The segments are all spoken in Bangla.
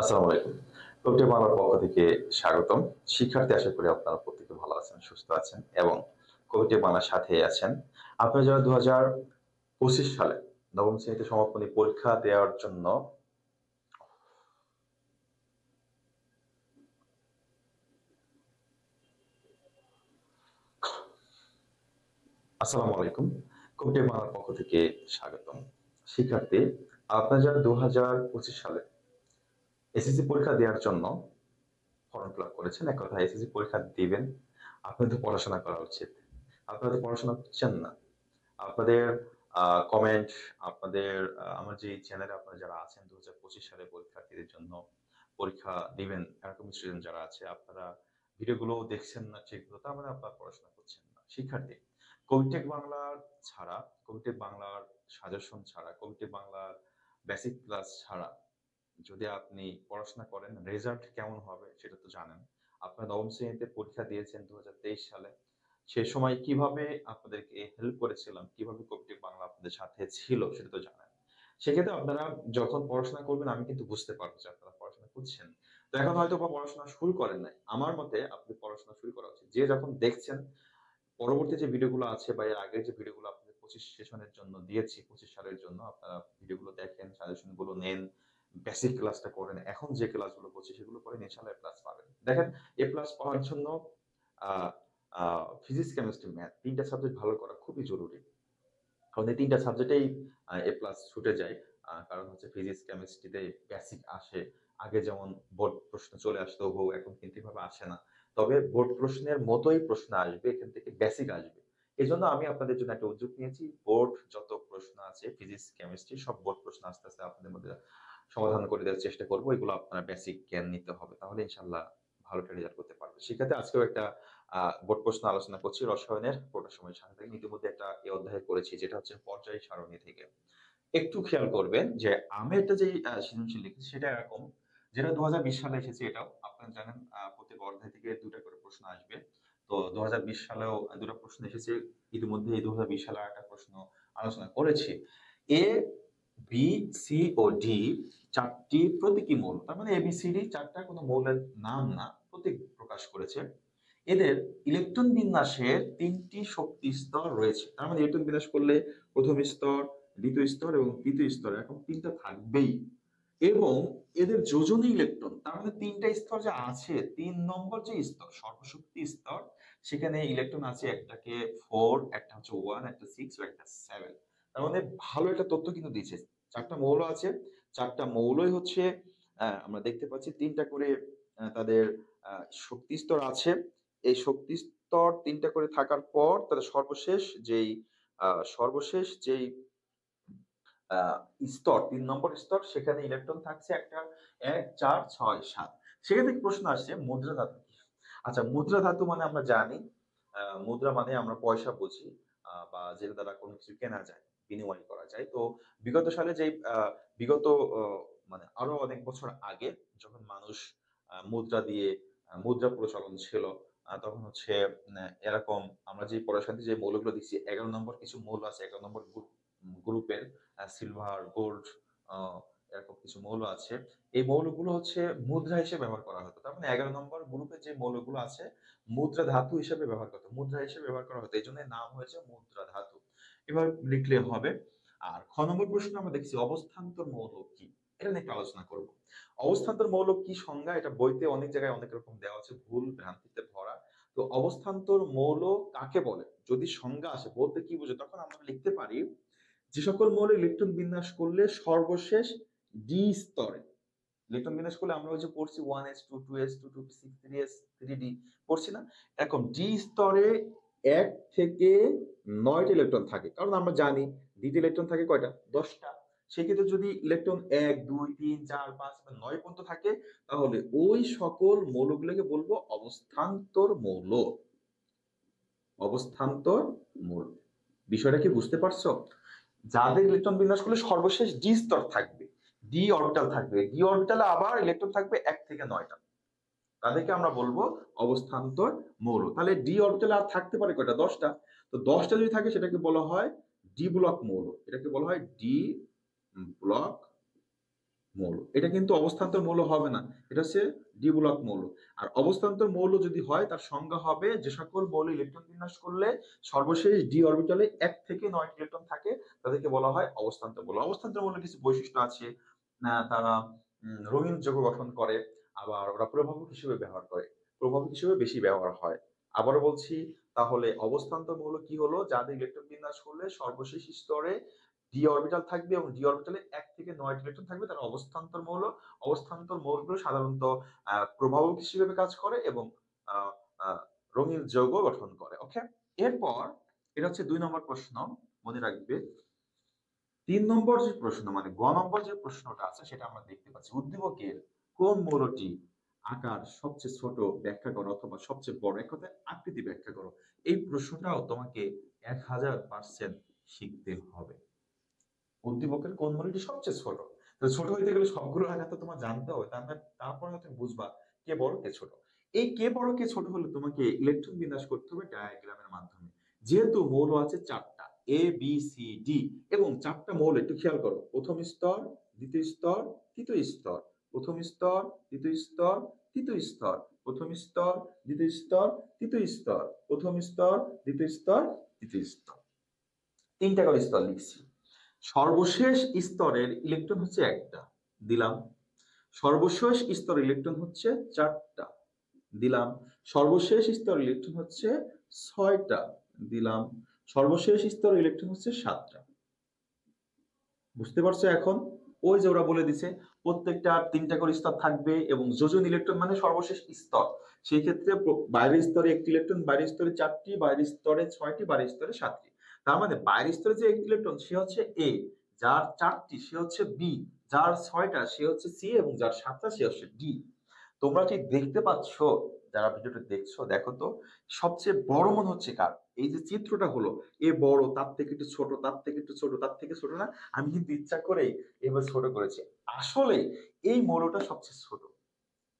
আসসালামু আলাইকুম। কবিটা বাংলার পক্ষ থেকে স্বাগতম। শিক্ষার্থী আশা করি আপনারা প্রত্যেকে ভালো আছেন, সুস্থ আছেন এবং কবিটা বাংলার সাথেই আছেন। আপনারা যারা ২০২৫ সালে নবম শ্রেণীতে সমাপনী পরীক্ষা দেওয়ার জন্য আসসালামু আলাইকুম। কবিটা বাংলার পক্ষ থেকে স্বাগতম। শিক্ষার্থী, আপনারা যারা ২০২৫ সালে এসএসসি পরীক্ষা দেওয়ার জন্য ফর্ম ফিল আপ করেছেন, এক কথায় এসএসসি পরীক্ষা দিবেন, আপনাদের পড়াশোনা করা উচিত। আপনারা তো পড়াশোনা করছেন না। আপনাদের কমেন্ট, আপনাদের আমার যে চ্যানেলে আপনারা যারা আছেন ২০২৫ সালে পরীক্ষার্থীদের জন্য পরীক্ষা দিবেন এরকম স্টুডেন্ট যারা আছে, আপনারা ভিডিওগুলো দেখছেন না ঠিকমতো, তার মানে আপনারা পড়াশোনা করছেন না। শিক্ষার্থী, কবিটেক বাংলার ছাড়া, কবিটেক বাংলার সাজেশন ছাড়া, কবিটেক বাংলার বেসিক ক্লাস ছাড়া যদি আপনি পড়াশোনা করেন, রেজাল্ট কেমন হবে সেটা তো জানেন। আপনারা নবম শ্রেণীতে পরীক্ষা দিয়েছেন ২০২৩ সালে। সে সময় কিভাবে আপনাদেরকে হেল্প করেছিলাম, কিভাবে কবিটেক বাংলা আপনাদের সাথে ছিল সেটা তো জানেন। সেক্ষেত্রে আপনারা যখন পড়াশোনা করবেন আমি কিন্তু বুঝতে পারবো যে আপনারা পড়াশোনা করছেন। তো এখন হয়তোবা পড়াশোনা শুরু করেন নাই। আমার মতে আপনি পড়াশোনা শুরু করা উচিত। যে যখন দেখছেন পরবর্তী যে ভিডিওগুলো আছে বা এর আগের যে ভিডিওগুলো আপনাদের ২৫ সেশনের জন্য দিয়েছি, ২৫ সালের জন্য আপনারা ভিডিওগুলো দেখেন, সাজেশন গুলো নেন, বেসিক ক্লাসটা করেন। এখন যে ক্লাসগুলো করছি সেগুলো করেন, ইনশাআল্লাহ এ প্লাস পাবেন। দেখেন, এ প্লাস পাওয়ার জন্য আ আ ফিজিক্স, কেমিস্ট্রি, ম্যাথ ৩ টা সাবজেক্ট ভালো করা খুবই জরুরি। কারণ এই ৩ টা সাবজেক্টেই এ প্লাস ছুটে যায়। কারণ হচ্ছে ফিজিক্স, কেমিস্ট্রিতে বেসিক আসে। আগে যেমন বোর্ড প্রশ্ন চলে আসতো হুবহু, এখন কিন্তু এভাবে আসে না। তবে বোর্ড প্রশ্নের মতোই প্রশ্ন আসবে, এখান থেকে বেসিক আসবে। এজন্য আমি আপনাদের জন্য একটা উদ্যোগ নিয়েছি। বোর্ড যত প্রশ্ন আছে ফিজিক্স, কেমিস্ট্রি সব বোর্ড প্রশ্ন আস্তে, আস্তে আপনাদের মধ্যে সমাধান করে দেওয়ার চেষ্টা করব। এগুলো আপনারা বেসিক জ্ঞান নিতে হবে। তাহলে ইনশাআল্লাহ ভালো একটা রেজাল্ট করতে পারবেন। সেক্ষেত্রে আজকেও একটা বোর্ড প্রশ্ন আলোচনা করছি রসায়নের। পুরোটা সময় সাথে থাকুন। ইতিমধ্যে একটা এই অধ্যায় করেছি যেটা হচ্ছে পর্যায় সারণী থেকে। একটু খেয়াল করবেন যে আমি একটা যে সৃজনশীল লিখেছি সেটা এরকম, যেটা ২০২০ সালে এসেছে এটাও। আপনারা জানেন প্রত্যেক অধ্যায় থেকে ২ টা করে প্রশ্ন আসবে। তো ২০২০ সালেও ২ টা প্রশ্ন এসেছে। ইতিমধ্যে ২০২০ সালে আরেকটা প্রশ্ন আলোচনা করেছি। এ, বি, সি ও ডি ৪ টি প্রতীকী মৌল। তার মানে এবিসিডি ৪ টা কোন মৌলের নাম না, প্রতীক প্রকাশ করেছে। এদের ইলেকট্রন বিন্যাসের ৩ টি শক্তি স্তর রয়েছে। তার মানে ইলেকট্রন বিন্যাস করলে ১ম স্তর, দ্বিতীয় স্তর এবং তৃতীয় স্তর এরকম ৩ টা থাকবেই। এবং এদের যোজনী ইলেকট্রন, তার মানে ৩ টা স্তর যে আছে, ৩ নম্বর যে স্তর, সর্বশক্তি স্তর, সেখানে ইলেকট্রন আছে একটাকে ৪, একটা হচ্ছে ১, একটা ৬ ও একটা ৭। তার মানে ভালো একটা তথ্য কিন্তু দিয়েছে। ৪ টা মৌল আছে। ৪ টা মৌলই হচ্ছে আমরা দেখতে পাচ্ছি ৩ টা করে তাদের আ শক্তি স্তর আছে। এই শক্তি স্তর ৩ টা করে থাকার পর তাদের আ সর্বশেষ যেই আ স্তর ৩ নম্বর স্তর, সেখানে ইলেকট্রন থাকছে একটা ১, ৪, ৬, ৭। সেখান থেকে প্রশ্ন আসছে মুদ্রা ধাতু কি? আচ্ছা, মুদ্রা ধাতু মানে আমরা জানি মুদ্রা মানে আমরা পয়সা বুঝি বা যেটা দ্বারা কোনো কিছু কেনা যায়, বিনিময় করা যায়। তো বিগত সালে যেই বিগত অ মানে আরো অনেক বছর আগে যখন মানুষ মুদ্রা দিয়ে মুদ্রা প্রচলন ছিল, তখন হচ্ছে এরকম আমরা যে পড়াশোনাতে যে মৌলগুলো দেখছি ১১ নম্বর কিছু মৌল আছে, ১১ নম্বর গ্রুপের সিলভার, গোল্ড আ এরকম কিছু মৌল আছে। এই মৌলগুলো হচ্ছে মুদ্রা হিসেবে ব্যবহার করা হতো। তার মানে ১১ নম্বর গ্রুপে যে মৌলগুলো আছে, মুদ্রা ধাতু হিসেবে ব্যবহার করত। মুদ্রা হিসেবে ব্যবহার করা হতো। এজন্য এর নাম হয়েছে মুদ্রা ধাতু। এভাবে লিখলে হবে। আর খ নম্বর প্রশ্ন আমরা দেখছি অবস্থান্তর মৌল কি? এটা নিয়ে একটু আলোচনা করব। অবস্থান্তর মৌল কি সংজ্ঞা? এটা বইতে অনেক জায়গায় অনেক রকম দেওয়া আছে, ভুল ভ্রান্তিতে ভরা। তো অবস্থান্তর মৌল কাকে বলে? যদি সংজ্ঞা আসে বলতে কি বোঝে? তখন আমরা লিখতে পারি যে সকল মৌলের ইলেকট্রন বিন্যাস করলে সর্বশেষ ডি স্তরে, ইলেকট্রন বিন্যাস করলে আমরা ওই যে পড়ছি 1s2 2s2 2p6 3s 3d পড়ছি না? এখন ডি স্তরে ১ থেকে ৯ টা ইলেকট্রন থাকে। কারণ আমরা জানি ডি তে ইলেকট্রন থাকে কয়টা? ১০ টা। সেক্ষেত্রে যদি ইলেকট্রন ১, ২, ৩, ৪, ৫ বা ৯ পর্যন্ত থাকে, তাহলে ওই সকল মৌলগুলোকে বলবো অবস্থান্তর মৌল। অবস্থান্তর মৌল। বিষয়টা কি বুঝতে পারছো? যাদের ইলেকট্রন বিন্যাস করলে সর্বশেষ ডি স্তর থাকবে, ডি অরবিটাল থাকবে, ডি অরবিটালে আবার ইলেকট্রন থাকবে ১ থেকে ৯ টা, তাদেরকে আমরা বলবো অবস্থান্তর মৌল। তাহলে ডি অরবিটালে আর থাকতে পারে কয়টা? ১০ টা। তো ১০ টা যদি থাকে সেটাকে বলা হয় ডি ব্লক মৌল। এটাকে বলা হয় ডি ব্লক মৌল। এটা কিন্তু অবস্থান্তর মৌল হবে না, এটা হচ্ছে দ্বিমূলক মৌল। আর অবস্থান্তর মৌল যদি হয় তার সংজ্ঞা হবে যে সকল মৌল ইলেকট্রন বিন্যাস করলে সর্বশেষ ডি অরবিটালে 1 থেকে 9 ইলেকট্রন থাকে তাদেরকে বলা হয় অবস্থান্তর মৌল। অবস্থান্তর মৌলের কিছু বৈশিষ্ট্য আছে, তারা রঙিন যৌগ গঠন করে, আবার ওরা প্রভাবক হিসেবে ব্যবহার করে, প্রভাবক হিসেবে বেশি ব্যবহার হয়। আবারও বলছি, তাহলে অবস্থান্তর মৌল কি হলো? যাদের ইলেকট্রন বিন্যাস করলে সর্বশেষ স্তরে ডি অরবিটাল থাকবে এবং ডি অরবিটালে 1 থেকে 9 ইলেকট্রন থাকবে, তারা অবস্থান্তর মৌল। অবস্থান্তর মৌলগুলো সাধারণত প্রভাবক হিসেবে কাজ করে এবং আহ, আহ, রঙিন যৌগ গঠন করে। ওকে, এরপর এটা হচ্ছে 2 নম্বর প্রশ্ন, মনে রাখবে। 3 নম্বর যে প্রশ্ন মানে গ নম্বর যে প্রশ্নটা আছে সেটা আমরা দেখতে পাচ্ছি, উদ্দীপকের কোন মৌলটি আকার সবচেয়ে ছোট ব্যাখ্যা করো অথবা সবচেয়ে বড়, এক কথায় আকৃতি ব্যাখ্যা করো। এই প্রশ্নটাও তোমাকে 1000% শিখতে হবে। উদ্দীপকের কোন মৌলটি সবচেয়ে ছোট? তো ছোট হইতে গেলে সবগুলো আকার তো তোমার জানতে হবে, তারপরে তুমি বুঝবা কে বড় কে ছোট। এই কে বড় কে ছোট হলে তোমাকে ইলেকট্রন বিন্যাস করতে হবে ডায়াগ্রামের মাধ্যমে। যেহেতু মৌল আছে 4টা, এ বি সি ডি, এবং 4টা মৌল একটু খেয়াল করো, প্রথম স্তর, দ্বিতীয় স্তর, তৃতীয় স্তর, প্রথম স্তর, দ্বিতীয় স্তর, তৃতীয় স্তর, প্রথম স্তর, দ্বিতীয় স্তর, তৃতীয় স্তর, প্রথম স্তর, দ্বিতীয় স্তর, তৃতীয় স্তর, 3টা করে স্তর লিখছি। সর্বশেষ স্তরের ইলেকট্রন হচ্ছে একটা, দিলাম। সর্বশেষ স্তরের ইলেকট্রন হচ্ছে 4টা, দিলাম। সর্বশেষ স্তরের ইলেকট্রন হচ্ছে 6টা, দিলাম। সর্বশেষ স্তরের ইলেকট্রন হচ্ছে 7টা। বুঝতে পারছো এখন? ওই যে ওরা বলে দিছে প্রত্যেকটা 3টা করে স্তর থাকবে এবং যোজন ইলেকট্রন মানে সর্বশেষ স্তর। সেই ক্ষেত্রে বাইরের স্তরে একটি ইলেকট্রন, বাইরের স্তরে 4টি, বাইরের স্তরে 6টি, বাইরের স্তরে 7টি। তার মানে বাইরের স্তরে যে একটি ইলেকট্রন সে হচ্ছে এ, যার 4টি সে হচ্ছে বি, যার 6টা সে হচ্ছে সি এবং যার 7টা সে হচ্ছে ডি। তোমরা কি দেখতে পাচ্ছ? যারা ভিডিওটা দেখছো দেখো তো, সবচেয়ে বড় মনে হচ্ছে কার? এই যে চিত্রটা হলো, এ বড়, তার থেকে একটু ছোট, তার থেকে একটু ছোট, তার থেকে ছোট না? আমি কিন্তু ইচ্ছা করেই এবার ছোট করেছি। আসলে এই মৌলটা সবচেয়ে ছোট।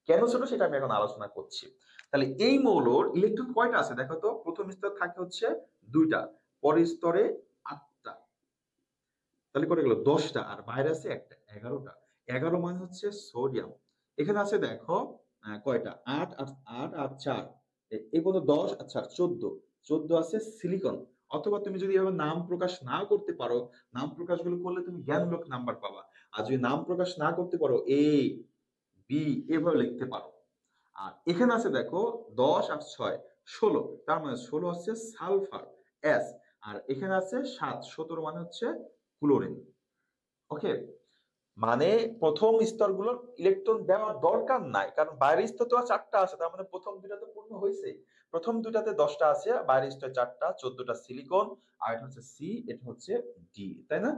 কেন ছোট সেটা আমি এখন আলোচনা করছি। তাহলে এই মৌলর ইলেকট্রন কয়টা আছে দেখো তো? প্রথম স্তর থাকে হচ্ছে 2টা, পরের স্তরে 8টা, তাহলে করে গেল 10টা, আর বাইরে আছে একটা, 11টা। 11 মানে হচ্ছে সোডিয়াম। এখানে আছে দেখো কয়টা, 8 আর 8 আর 4, এই পর্যন্ত 10 আর 4 14, 14 আছে সিলিকন। অথবা তুমি যদি এভাবে নাম প্রকাশ না করতে পারো, নাম প্রকাশগুলো করলে তুমি জ্ঞানমূলক নাম্বার পাবা। আর যদি নাম প্রকাশ না করতে পারো, এ বি এভাবে লিখতে পারো। আর এখানে আছে দেখো 10 আর 6 16, তার মানে 16 হচ্ছে সালফার, এস। আর এখানে আছে 7 17 মানে হচ্ছে ক্লোরিন। ওকে, মানে প্রথম স্তরগুলোর ইলেকট্রন দেওয়ার দরকার নাই, কারণ বাইরের স্তর তো 4টা আছে, তার মানে প্রথম দুইটা তো পূর্ণ হয়েছে। প্রথম দুইটাতে 10টা আছে, বাইরের স্তর 4টা, 14টা সিলিকন, আর এটা হচ্ছে সি, এটা হচ্ছে ডি, তাই না?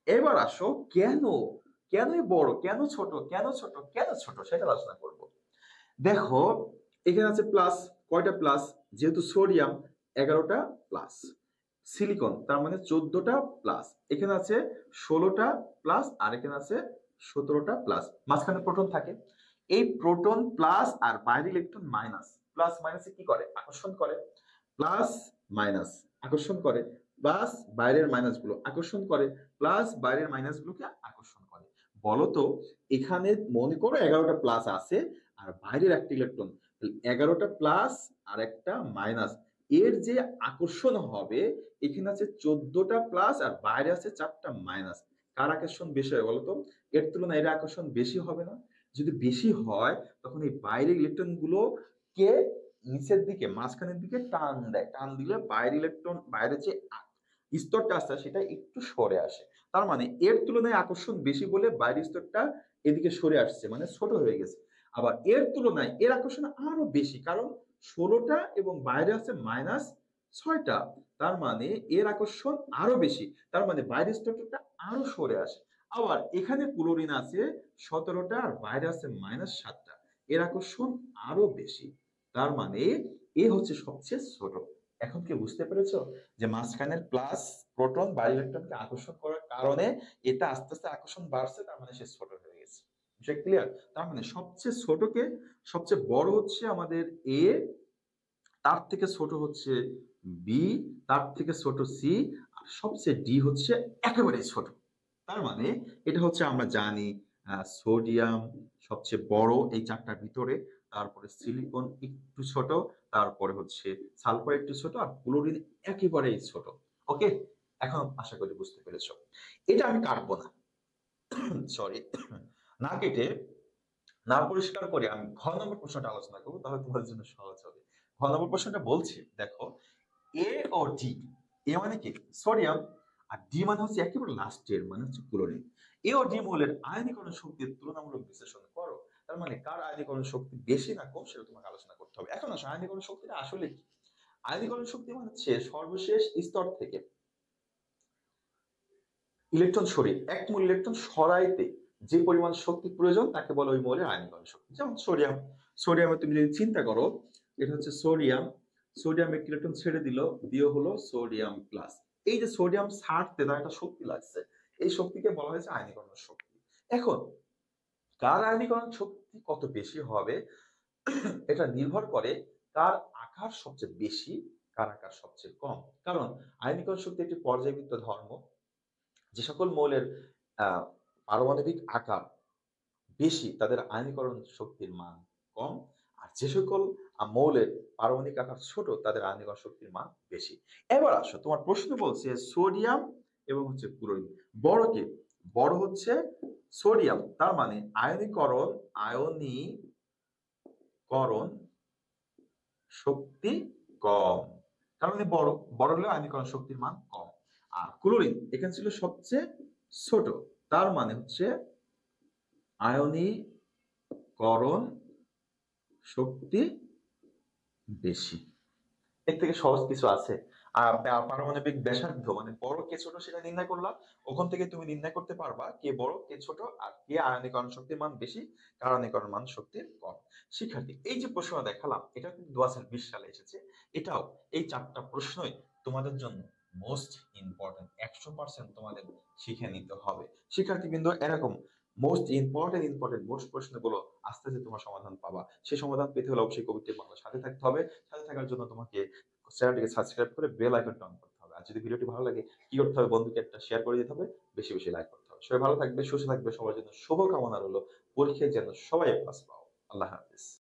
এবার আসো কেন, কেন বড়, কেন ছোট, কেন ছোট, কেন ছোট সেটা আলোচনা করব। দেখো এখানে আছে প্লাস, কয়টা প্লাস? যেহেতু সোডিয়াম 11টা প্লাস, সিলিকন তার মানে 14টা প্লাস, এখানে আছে 16টা প্লাস, আর এখানে আছে 17টা প্লাস, মাঝখানে প্রোটন থাকে। এই প্রোটন প্লাস আর বাইরের ইলেকট্রন মাইনাস, প্লাস মাইনাসে কি করে? আকর্ষণ করে। প্লাস মাইনাস আকর্ষণ করে, প্লাস বাইরের মাইনাস গুলো আকর্ষণ করে, প্লাস বাইরের মাইনাস গুলোকে আকর্ষণ করে। বলতো এখানে মনে করো 11টা প্লাস আছে আর বাইরের একটা ইলেকট্রন, 11টা প্লাস আর একটা মাইনাস, এর যে আকর্ষণ হবে, এখানে আছে 14টা প্লাস আর বাইরে আছে 4টা মাইনাস। কার আকর্ষণ বেশি হয় বলতো? এর তুলনায় এর আকর্ষণ বেশি হবে না? যদি বেশি হয় তখন এই বাইরের ইলেকট্রন গুলো কে নিচের দিকে, মাঝখানের দিকে টান দেয়, টান দিলে বাইরের ইলেকট্রন, বাইরে যে স্তরটা আছে সেটা একটু সরে আসে। তার মানে এর তুলনায় আকর্ষণ বেশি বলে বাইরের স্তরটা এদিকে সরে আসছে, মানে ছোট হয়ে গেছে। আবার এর তুলনায় এর আকর্ষণ আরো বেশি, কারণ 16টা এবং বাইরে আছে মাইনাস 6টা, তার মানে এর আকর্ষণ আরো বেশি, তার মানে বাইরের স্তরটা আরো সরে আসে। আবার এখানে ক্লোরিন আছে 17টা আর বাইরে আছে মাইনাস 7টা, এর আকর্ষণ আরো বেশি, তার মানে এ হচ্ছে সবচেয়ে ছোট। এখন কি বুঝতে পেরেছো যে মাঝখানের প্লাস প্রোটন বাইরের ইলেকট্রনকে আকর্ষণ করার কারণে এটা আস্তে আস্তে আকর্ষণ বাড়ছে, তার মানে সে ছোট হয়ে গেছে। বিষয় ক্লিয়ার? তার মানে সবচেয়ে ছোটকে, সবচেয়ে বড় হচ্ছে আমাদের এ, তার থেকে ছোট হচ্ছে বি, তার থেকে ছোট সি, আর সবচেয়ে ডি হচ্ছে একেবারে ছোট। তার মানে এটা হচ্ছে আমরা জানি সোডিয়াম সবচেয়ে বড় এই ৪ টার ভিতরে, তারপরে সিলিকন একটু ছোট, তারপরে হচ্ছে সালফার একটু ছোট আর ক্লোরিন একেবারেই ছোট। ওকে? এখন আশা করি বুঝতে পেরেছো। এটা আমি কাটবো না। সরি। না কেটে না পরিষ্কার করে আমি ঘ নম্বর প্রশ্নটা আলোচনা করব, তাহলে তোমাদের জন্য সহজ হবে। ঘ নম্বর প্রশ্নটা বলছে, দেখো, এ ও ডি, এ মানে কি সোডিয়াম, আর ডি মানে হচ্ছে একেবারে লাস্টের মানে হচ্ছে ক্লোরিন। এ ও ডি মৌলের আয়নীকরণ শক্তির তুলনামূলক বিশ্লেষণ করো। তার মানে কার আয়নীকরণ শক্তি বেশি না কম সেটা তোমাকে আলোচনা করতে হবে। এখন আসো আয়নীকরণ শক্তিটা আসলে কি। আয়নীকরণ শক্তি মানে হচ্ছে সর্বশেষ স্তর থেকে ইলেকট্রন সরিয়ে এক মূল ইলেকট্রন সরাইতে যে পরিমাণ শক্তি প্রয়োজন তাকে বলে ওই মৌলের আয়নীকরণ শক্তি। যেমন সোডিয়াম, সোডিয়ামে তুমি যদি চিন্তা করো, এটা হচ্ছে সোডিয়াম, সোডিয়াম এক ইলেকট্রন ছেড়ে দিল, দিয়ে হলো সোডিয়াম প্লাস। এই যে সোডিয়াম ছাড়তে তার একটা শক্তি লাগছে, এই শক্তিকে বলা হয়েছে আয়নীকরণ শক্তি। এখন কার আয়নীকরণ শক্তি কত বেশি হবে এটা নির্ভর করে কার আকার সবচেয়ে বেশি, কার আকার সবচেয়ে কম। কারণ আয়নীকরণ শক্তি একটি পর্যায়বৃত্ত ধর্ম। যে সকল মৌলের পারমাণবিক আকার বেশি তাদের আয়নীকরণ শক্তির মান কম, আর যে সকল মৌলের পারমাণবিক আকার ছোট তাদের আয়নীকরণ শক্তির মান বেশি। এবার আসো, তোমার প্রশ্ন বলছে সোডিয়াম এবং হচ্ছে ক্লোরিন বড় কে? বড় হচ্ছে সোডিয়াম, তার মানে আয়নীকরণ শক্তি কম, কারণ বড়, বড় হলে আয়নীকরণ শক্তির মান কম। আর ক্লোরিন এখানে ছিল সবচেয়ে ছোট, তার মানে হচ্ছে আয়নীকরণ শক্তি বেশি। এর থেকে সহজ কিছু আছে? পারমাণবিক ব্যাসার্ধ মানে বড় কে ছোট সেটা নির্ণয় করলা, ওখান থেকে তুমি নির্ণয় করতে পারবা কে বড় কে ছোট আর কে আয়নীকরণ শক্তির মান বেশি, কার আয়নীকরণ মান শক্তির কম। শিক্ষার্থী, এই যে প্রশ্নটা দেখালাম এটা কিন্তু 2020 সালে এসেছে। এটাও এই 4টা প্রশ্নই তোমাদের জন্য মোস্ট ইম্পর্টেন্ট, 100% তোমাদের শিখে নিতে হবে। শিক্ষার্থী বিন্দু, এরকম মোস্ট ইম্পর্টেন্ট মোস্ট প্রশ্নগুলো আস্তে আস্তে তোমার সমাধান পাবা। সেই সমাধান পেতে হলে অবশ্যই কবিতে বাংলার সাথে থাকতে হবে। সাথে থাকার জন্য তোমাকে চ্যানেলটিকে সাবস্ক্রাইব করে বেল আইকনটা অন করতে হবে। আর যদি ভিডিওটি ভালো লাগে কি করতে হবে? বন্ধুকে একটা শেয়ার করে দিতে হবে, বেশি বেশি লাইক করতে হবে। সবাই ভালো থাকবে, সুস্থ থাকবে, সবার জন্য শুভ কামনা রইলো। পরীক্ষায় যেন সবাই প্লাস পাও। আল্লাহ হাফেজ।